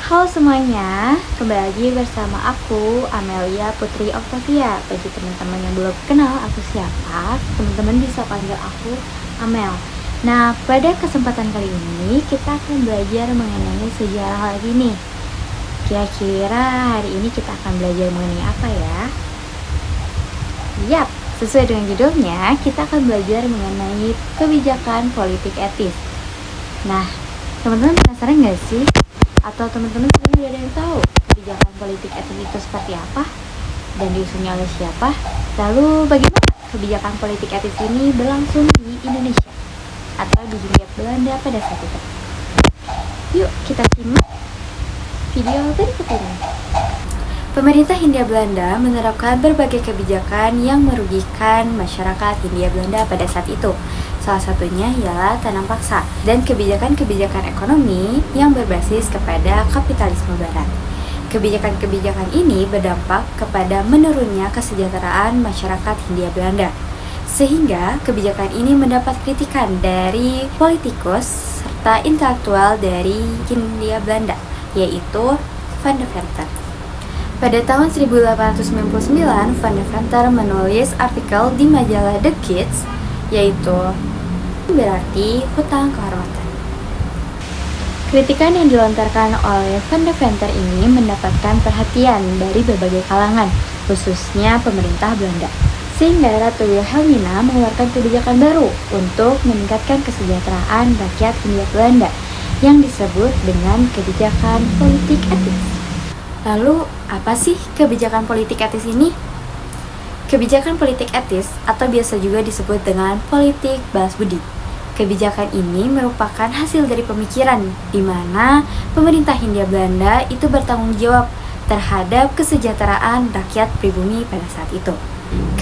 Halo semuanya, kembali lagi bersama aku Amelia Putri Octavia. Bagi teman-teman yang belum kenal aku siapa, teman-teman bisa panggil aku Amel. Nah, pada kesempatan kali ini kita akan belajar mengenai sejarah lagi nih. Kira-kira hari ini kita akan belajar mengenai apa ya? Yap, sesuai dengan judulnya, kita akan belajar mengenai kebijakan politik etis. Nah, teman-teman penasaran nggak sih? Atau teman-teman sebenarnya ada yang tahu kebijakan politik etis itu seperti apa dan diusulnya oleh siapa? Lalu bagaimana kebijakan politik etis ini berlangsung di Indonesia atau di Hindia Belanda pada saat itu? Yuk kita simak video berikut ini. Pemerintah Hindia Belanda menerapkan berbagai kebijakan yang merugikan masyarakat Hindia Belanda pada saat itu. Salah satunya ialah tanam paksa dan kebijakan-kebijakan ekonomi yang berbasis kepada kapitalisme barat. Kebijakan-kebijakan ini berdampak kepada menurunnya kesejahteraan masyarakat Hindia Belanda. Sehingga kebijakan ini mendapat kritikan dari politikus serta intelektual dari Hindia Belanda, yaitu Van de Venter. Pada tahun 1899, Van de Venter menulis artikel di majalah The Kids, yaitu berarti hutang kehormatan. Kritikan yang dilontarkan oleh Van de Venter ini mendapatkan perhatian dari berbagai kalangan, khususnya pemerintah Belanda. Sehingga Ratu Wilhelmina mengeluarkan kebijakan baru untuk meningkatkan kesejahteraan rakyat Hindia Belanda yang disebut dengan kebijakan politik etis. Lalu, apa sih kebijakan politik etis ini? Kebijakan politik etis atau biasa juga disebut dengan politik balas budi. Kebijakan ini merupakan hasil dari pemikiran di mana pemerintah Hindia Belanda itu bertanggung jawab terhadap kesejahteraan rakyat pribumi pada saat itu.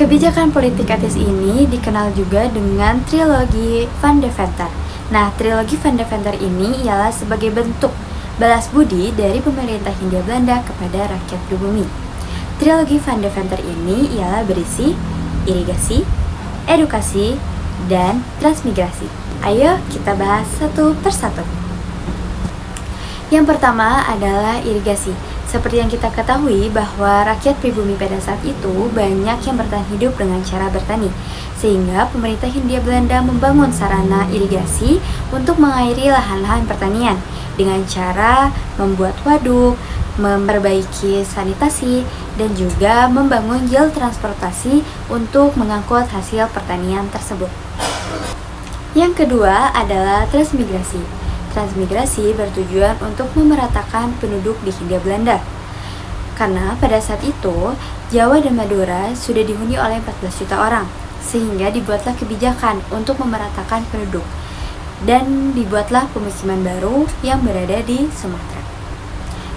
Kebijakan politik etis ini dikenal juga dengan trilogi Van de Venter. Nah, trilogi Van de Venter ini ialah sebagai bentuk balas budi dari pemerintah Hindia Belanda kepada rakyat pribumi. Trilogi Van de Venter ini ialah berisi irigasi, edukasi, dan transmigrasi. Ayo kita bahas satu persatu. Yang pertama adalah irigasi. Seperti yang kita ketahui bahwa rakyat pribumi pada saat itu banyak yang bertahan hidup dengan cara bertani. Sehingga pemerintah Hindia Belanda membangun sarana irigasi untuk mengairi lahan-lahan pertanian dengan cara membuat waduk, memperbaiki sanitasi, dan juga membangun jalur transportasi untuk mengangkut hasil pertanian tersebut. Yang kedua adalah transmigrasi. Transmigrasi bertujuan untuk memeratakan penduduk di Hindia Belanda. Karena pada saat itu, Jawa dan Madura sudah dihuni oleh 14 juta orang, sehingga dibuatlah kebijakan untuk memeratakan penduduk. Dan dibuatlah pemukiman baru yang berada di Sumatera.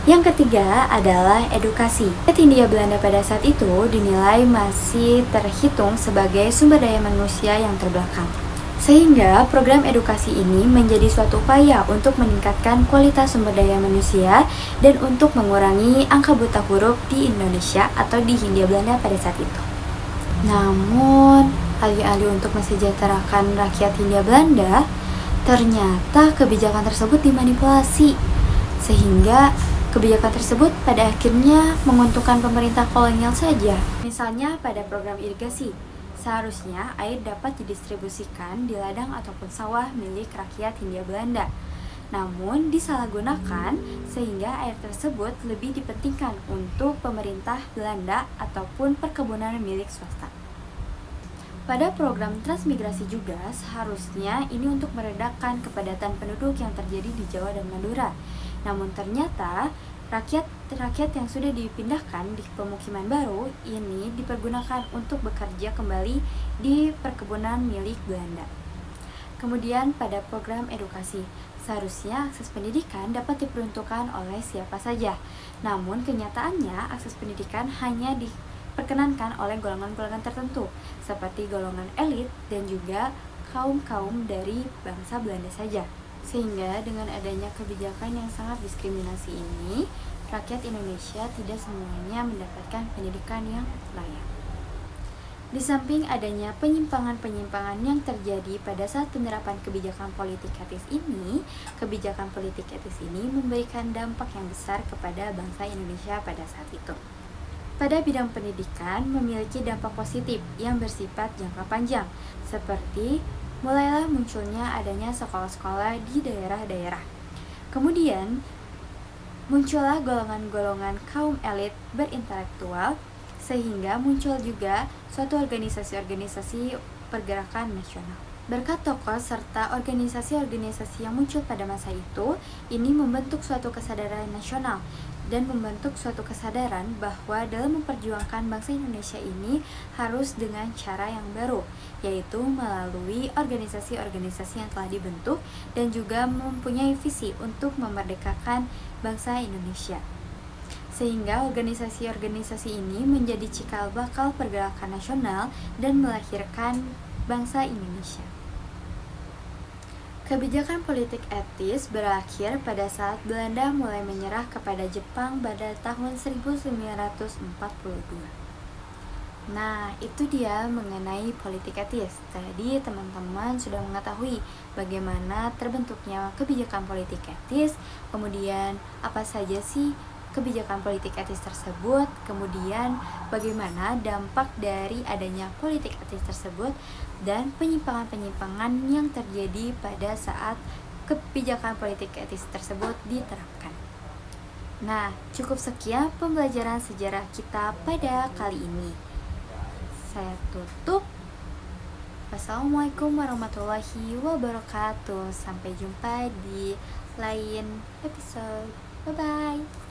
Yang ketiga adalah edukasi. Hindia Belanda pada saat itu dinilai masih terhitung sebagai sumber daya manusia yang terbelakang. Sehingga program edukasi ini menjadi suatu upaya untuk meningkatkan kualitas sumber daya manusia dan untuk mengurangi angka buta huruf di Indonesia atau di Hindia Belanda pada saat itu. Namun, alih-alih untuk mensejahterakan rakyat Hindia Belanda, ternyata kebijakan tersebut dimanipulasi, sehingga kebijakan tersebut pada akhirnya menguntungkan pemerintah kolonial saja. Misalnya pada program irigasi, seharusnya air dapat didistribusikan di ladang ataupun sawah milik rakyat Hindia Belanda. Namun disalahgunakan sehingga air tersebut lebih dipentingkan untuk pemerintah Belanda ataupun perkebunan milik swasta. Pada program transmigrasi juga seharusnya ini untuk meredakan kepadatan penduduk yang terjadi di Jawa dan Madura. Namun ternyata rakyat yang sudah dipindahkan di pemukiman baru ini dipergunakan untuk bekerja kembali di perkebunan milik Belanda. Kemudian pada program edukasi, seharusnya akses pendidikan dapat diperuntukkan oleh siapa saja. Namun kenyataannya akses pendidikan hanya diperkenankan oleh golongan-golongan tertentu, seperti golongan elit dan juga kaum-kaum dari bangsa Belanda saja. Sehingga dengan adanya kebijakan yang sangat diskriminasi ini, rakyat Indonesia tidak semuanya mendapatkan pendidikan yang layak. Di samping adanya penyimpangan-penyimpangan yang terjadi pada saat penerapan kebijakan politik etis ini, kebijakan politik etis ini memberikan dampak yang besar kepada bangsa Indonesia pada saat itu. Pada bidang pendidikan memiliki dampak positif yang bersifat jangka panjang, seperti mulailah munculnya adanya sekolah-sekolah di daerah-daerah. Kemudian, muncullah golongan-golongan kaum elit berintelektual, sehingga muncul juga suatu organisasi-organisasi pergerakan nasional. Berkat tokoh serta organisasi-organisasi yang muncul pada masa itu, ini membentuk suatu kesadaran nasional dan membentuk suatu kesadaran bahwa dalam memperjuangkan bangsa Indonesia ini harus dengan cara yang baru, yaitu melalui organisasi-organisasi yang telah dibentuk dan juga mempunyai visi untuk memerdekakan bangsa Indonesia. Sehingga organisasi-organisasi ini menjadi cikal bakal pergerakan nasional dan melahirkan bangsa Indonesia. Kebijakan politik etis berakhir pada saat Belanda mulai menyerah kepada Jepang pada tahun 1942. Nah, itu dia mengenai politik etis. Tadi teman-teman sudah mengetahui bagaimana terbentuknya kebijakan politik etis, kemudian apa saja sih kebijakan politik etis tersebut, kemudian bagaimana dampak dari adanya politik etis tersebut, dan penyimpangan-penyimpangan yang terjadi pada saat kebijakan politik etis tersebut diterapkan. Nah, cukup sekian pembelajaran sejarah kita pada kali ini. Saya tutup. Wassalamualaikum warahmatullahi wabarakatuh. Sampai jumpa di lain episode. Bye-bye.